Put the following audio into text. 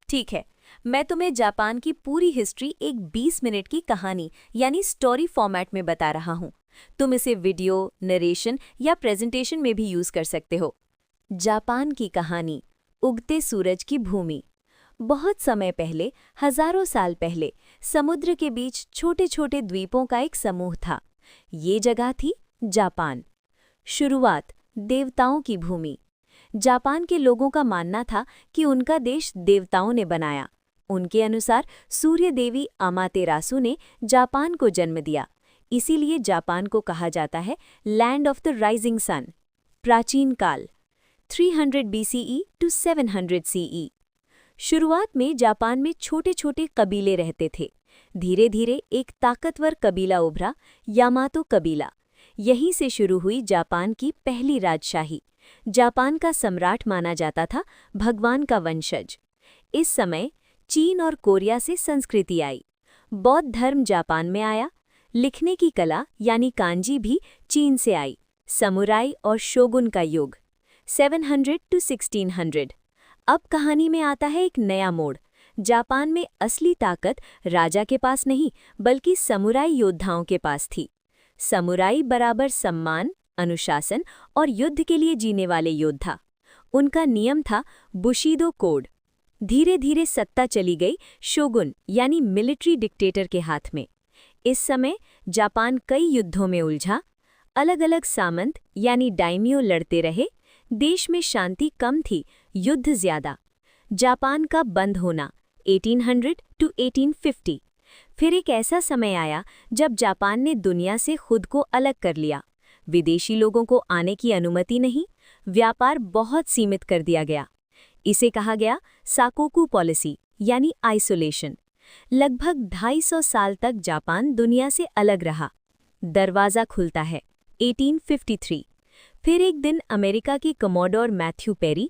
ठीक है, मैं तुम्हें जापान की पूरी हिस्ट्री एक 20 मिनट की कहानी यानी स्टोरी फॉर्मेट में बता रहा हूँ। तुम इसे वीडियो, नरेशन या प्रेजेंटेशन में भी यूज कर सकते हो। जापान की कहानी, उगते सूरज की भूमि। बहुत समय पहले, हजारों साल पहले, समुद्र के बीच छोटे छोटे द्वीपों का एक समूह था। ये जगह थी जापान। शुरुआत, देवताओं की भूमि। जापान के लोगों का मानना था कि उनका देश देवताओं ने बनाया। उनके अनुसार सूर्य देवी अमातेरासु ने जापान को जन्म दिया। इसीलिए जापान को कहा जाता है land of the rising sun. प्राचीन काल, 300 BCE टू 700 CE। शुरुआत में जापान में छोटे छोटे कबीले रहते थे। धीरे धीरे एक ताकतवर कबीला उभरा, यामातो कबीला। यहीं से शुरू हुई जापान की पहली राजशाही। जापान का सम्राट माना जाता था भगवान का वंशज। इस समय चीन और कोरिया से संस्कृति आई। बौद्ध धर्म जापान में आया। लिखने की कला यानी कांजी भी चीन से आई। समुराई और शोगुन का युग, 700 टू 1600। अब कहानी में आता है एक नया मोड़। जापान में असली ताकत राजा के पास नहीं, बल्कि समुराई योद्धाओं के पास थी। समुराई बराबर सम्मान, अनुशासन और युद्ध के लिए जीने वाले योद्धा। उनका नियम था बुशीदो कोड। धीरे धीरे सत्ता चली गई शोगुन यानी मिलिट्री डिक्टेटर के हाथ में। इस समय जापान कई युद्धों में उलझा। अलग अलग सामंत यानी डाइमियो लड़ते रहे। देश में शांति कम थी, युद्ध ज्यादा। जापान का बंद होना, 1800 टू 1850। फिर एक ऐसा समय आया जब जापान ने दुनिया से खुद को अलग कर लिया। विदेशी लोगों को आने की अनुमति नहीं, व्यापार बहुत सीमित कर दिया गया। इसे कहा गया साकोकू पॉलिसी यानी आइसोलेशन। लगभग 250 साल तक जापान दुनिया से अलग रहा। दरवाज़ा खुलता है, 1853। फिर एक दिन अमेरिका की कमोडोर मैथ्यू पेरी